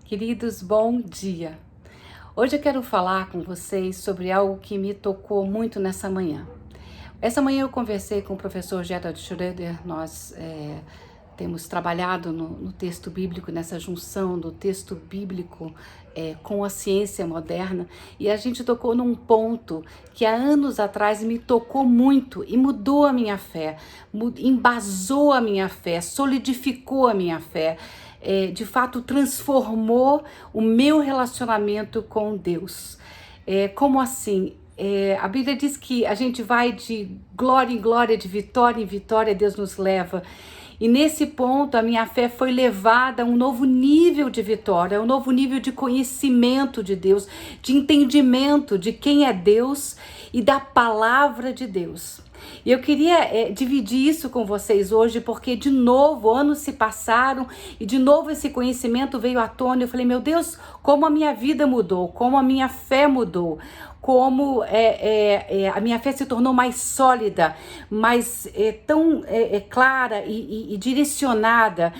Queridos, bom dia! Hoje eu quero falar com vocês sobre algo que me tocou muito nessa manhã. Essa manhã eu conversei com o professor Gerald Schroeder. Nós temos trabalhado no texto bíblico, nessa junção do texto bíblico com a ciência moderna, e a gente tocou num ponto que há anos atrás me tocou muito e mudou a minha fé, embasou a minha fé, solidificou a minha fé. De fato transformou o meu relacionamento com Deus. Como assim? A Bíblia diz que a gente vai de glória em glória, de vitória em vitória, Deus nos leva. E nesse ponto a minha fé foi levada a um novo nível de vitória, a um novo nível de conhecimento de Deus, de entendimento de quem é Deus e da palavra de Deus. E eu queria dividir isso com vocês hoje, porque de novo anos se passaram e de novo esse conhecimento veio à tona. Eu falei, meu Deus, como a minha vida mudou, como a minha fé mudou, como a minha fé se tornou mais sólida, mais tão clara e direcionada,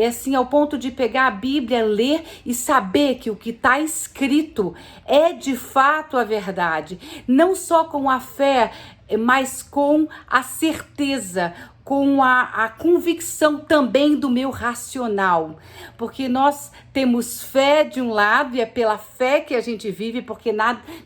assim, ao ponto de pegar a Bíblia, ler e saber que o que está escrito é de fato a verdade, não só com a fé, mas com a certeza, com a convicção também do meu racional, porque nós temos fé de um lado e é pela fé que a gente vive, porque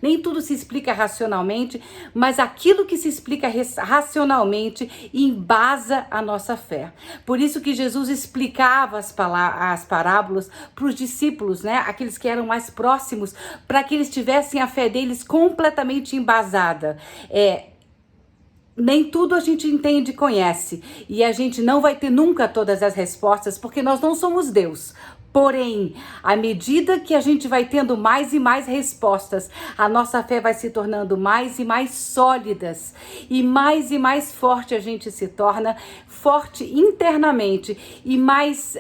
nem tudo se explica racionalmente, mas aquilo que se explica racionalmente embasa a nossa fé. Por isso que Jesus explicava as parábolas para os discípulos, né? Aqueles que eram mais próximos, para que eles tivessem a fé deles completamente embasada. Nem tudo a gente entende e conhece, e a gente não vai ter nunca todas as respostas, porque nós não somos Deus. Porém, à medida que a gente vai tendo mais e mais respostas, a nossa fé vai se tornando mais e mais sólidas, e mais forte a gente se torna, forte internamente, e mais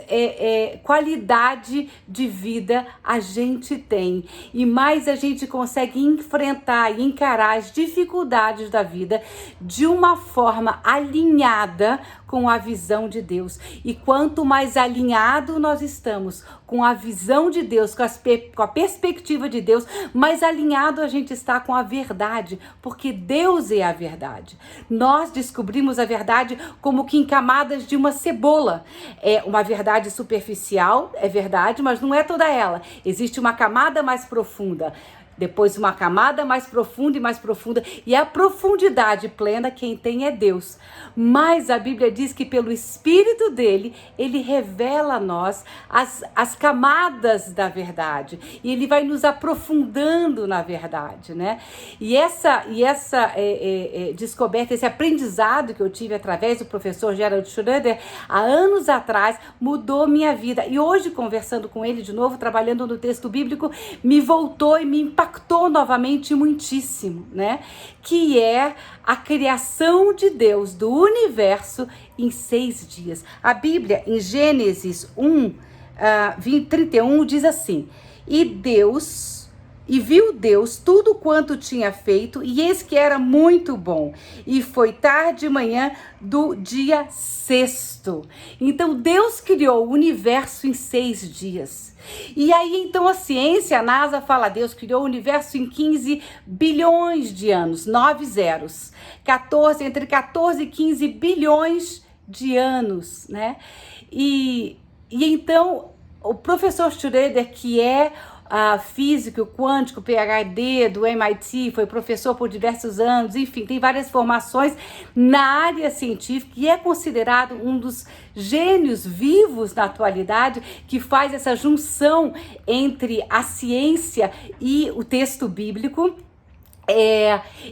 qualidade de vida a gente tem, e mais a gente consegue enfrentar e encarar as dificuldades da vida de uma forma alinhada com a visão de Deus. E quanto mais alinhado nós estamos com a visão de Deus, com a perspectiva de Deus, mais alinhado a gente está com a verdade, porque Deus é a verdade. Nós descobrimos a verdade como que em camadas de uma cebola. É uma verdade superficial, é verdade, mas não é toda ela. Existe uma camada mais profunda. Depois uma camada mais profunda, e a profundidade plena quem tem é Deus. Mas a Bíblia diz que pelo Espírito dele, ele revela a nós as camadas da verdade, e ele vai nos aprofundando na verdade, né? E essa descoberta, esse aprendizado que eu tive através do professor Gerald Schroeder, há anos atrás, mudou minha vida. E hoje, conversando com ele de novo, trabalhando no texto bíblico, me voltou e me impactou novamente muitíssimo, né? Que é a criação de Deus do universo em 6 dias. A Bíblia, em Gênesis 31, diz assim: E viu Deus tudo quanto tinha feito, e eis que era muito bom. E foi tarde de manhã do dia 6º. Então Deus criou o universo em 6 dias. E aí então a ciência, a NASA fala, Deus criou o universo em 15 bilhões de anos, 9 zeros. Entre 14 e 15 bilhões de anos, né? E então o professor Schroeder, que é físico quântico, PhD do MIT, foi professor por diversos anos, enfim, tem várias formações na área científica e é considerado um dos gênios vivos na atualidade, que faz essa junção entre a ciência e o texto bíblico.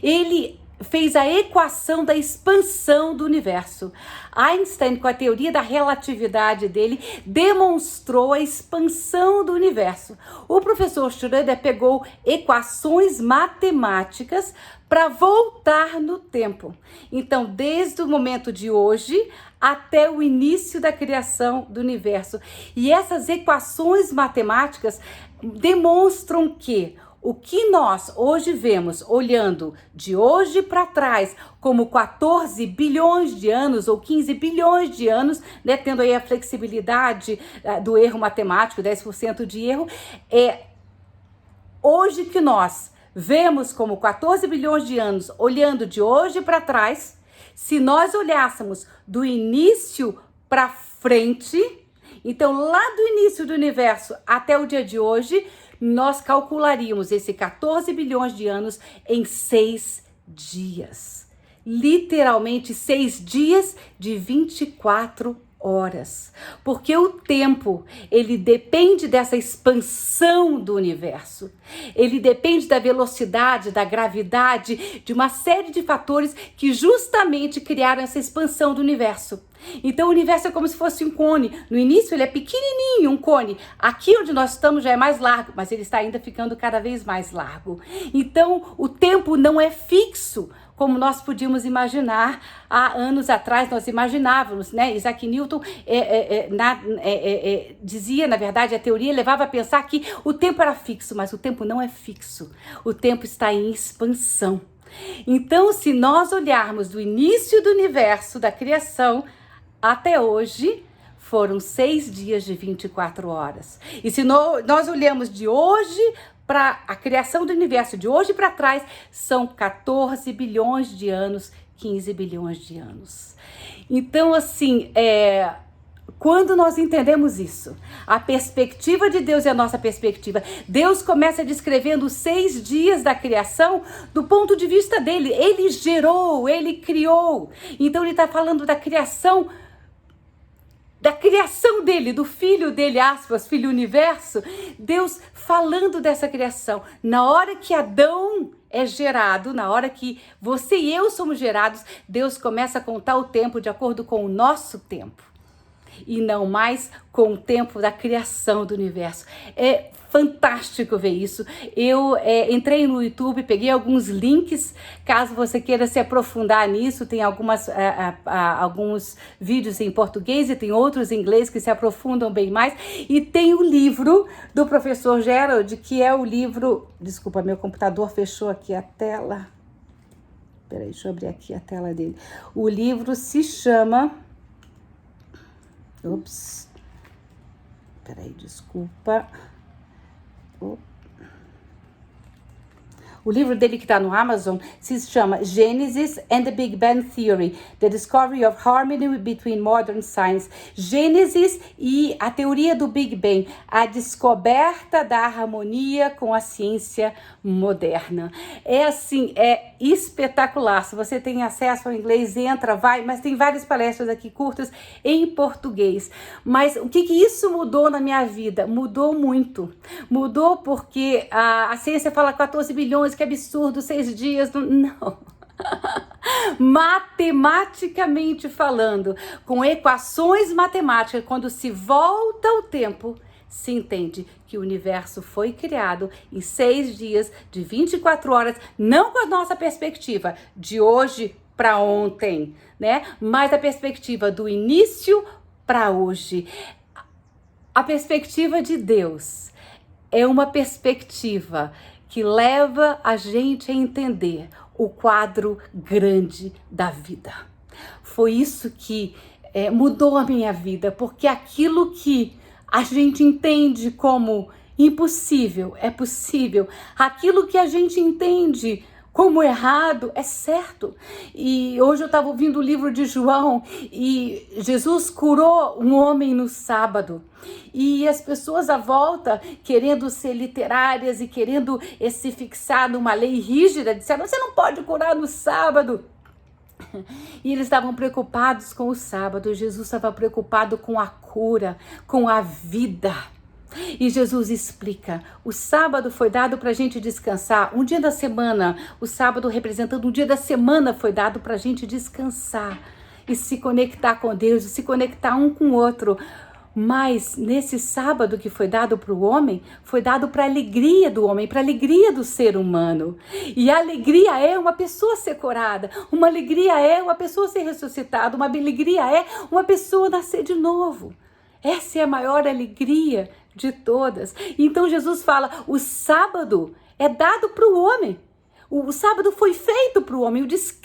Ele fez a equação da expansão do universo. Einstein, com a teoria da relatividade dele, demonstrou a expansão do universo. O professor Schroeder pegou equações matemáticas para voltar no tempo. Então, desde o momento de hoje até o início da criação do universo. E essas equações matemáticas demonstram que o que nós hoje vemos, olhando de hoje para trás, como 14 bilhões de anos ou 15 bilhões de anos, né, tendo aí a flexibilidade do erro matemático, 10% de erro, hoje que nós vemos como 14 bilhões de anos, olhando de hoje para trás, se nós olhássemos do início para frente, então lá do início do universo até o dia de hoje, nós calcularíamos esse 14 bilhões de anos em 6 dias. Literalmente 6 dias de 24 horas. Porque o tempo, ele depende dessa expansão do universo. Ele depende da velocidade, da gravidade, de uma série de fatores que justamente criaram essa expansão do universo. Então o universo é como se fosse um cone. No início ele é pequenininho, um cone. Aqui onde nós estamos já é mais largo, mas ele está ainda ficando cada vez mais largo. Então o tempo não é fixo, como nós podíamos imaginar há anos atrás. Nós imaginávamos, né? Isaac Newton dizia, na verdade, a teoria levava a pensar que o tempo era fixo, mas o tempo não é fixo. O tempo está em expansão. Então, se nós olharmos do início do universo, da criação, até hoje, foram 6 dias de 24 horas. E se nós olhamos de hoje para a criação do universo, de hoje para trás, são 14 bilhões de anos, 15 bilhões de anos. Então, assim, quando nós entendemos isso, a perspectiva de Deus é a nossa perspectiva. Deus começa descrevendo os 6 dias da criação do ponto de vista dele. Ele gerou, ele criou. Então ele está falando da criação dele, do filho dele, aspas, filho universo. Deus falando dessa criação. Na hora que Adão é gerado, na hora que você e eu somos gerados, Deus começa a contar o tempo de acordo com o nosso tempo. E não mais com o tempo da criação do universo. É fantástico ver isso. Eu entrei no YouTube, peguei alguns links, caso você queira se aprofundar nisso. Tem alguns vídeos em português e tem outros em inglês que se aprofundam bem mais. E tem o livro do professor Gerald, que é o livro... Desculpa, meu computador fechou aqui a tela. Peraí, deixa eu abrir aqui a tela dele. O livro se chama... Peraí, desculpa. O livro dele que está no Amazon se chama Genesis and the Big Bang Theory, The Discovery of Harmony Between Modern Science. Gênesis e a teoria do Big Bang, a descoberta da harmonia com a ciência moderna. É assim, é espetacular. Se você tem acesso ao inglês, entra, vai, mas tem várias palestras aqui curtas em português. Mas o que isso mudou na minha vida? Mudou muito. Mudou porque a ciência fala 14 bilhões, que absurdo, 6 dias, não. Matematicamente falando, com equações matemáticas, quando se volta ao tempo, se entende que o universo foi criado em 6 dias de 24 horas, não com a nossa perspectiva de hoje para ontem, né? Mas a perspectiva do início para hoje. A perspectiva de Deus é uma perspectiva que leva a gente a entender o quadro grande da vida. Foi isso que mudou a minha vida, porque aquilo que a gente entende como impossível é possível. Aquilo que a gente entende como errado é certo. E hoje eu estava ouvindo o livro de João e Jesus curou um homem no sábado. E as pessoas à volta, querendo ser literárias e querendo se fixar numa lei rígida, disseram: você não pode curar no sábado. E eles estavam preocupados com o sábado. Jesus estava preocupado com a cura, com a vida. E Jesus explica: o sábado foi dado para a gente descansar, um dia da semana. O sábado representando um dia da semana foi dado para a gente descansar e se conectar com Deus, e se conectar um com o outro. Mas nesse sábado que foi dado para o homem, foi dado para a alegria do homem, para a alegria do ser humano. E a alegria é uma pessoa ser curada, uma alegria é uma pessoa ser ressuscitada, uma alegria é uma pessoa nascer de novo. Essa é a maior alegria de todas. Então Jesus fala: o sábado é dado para o homem. O sábado foi feito para o homem, o descanso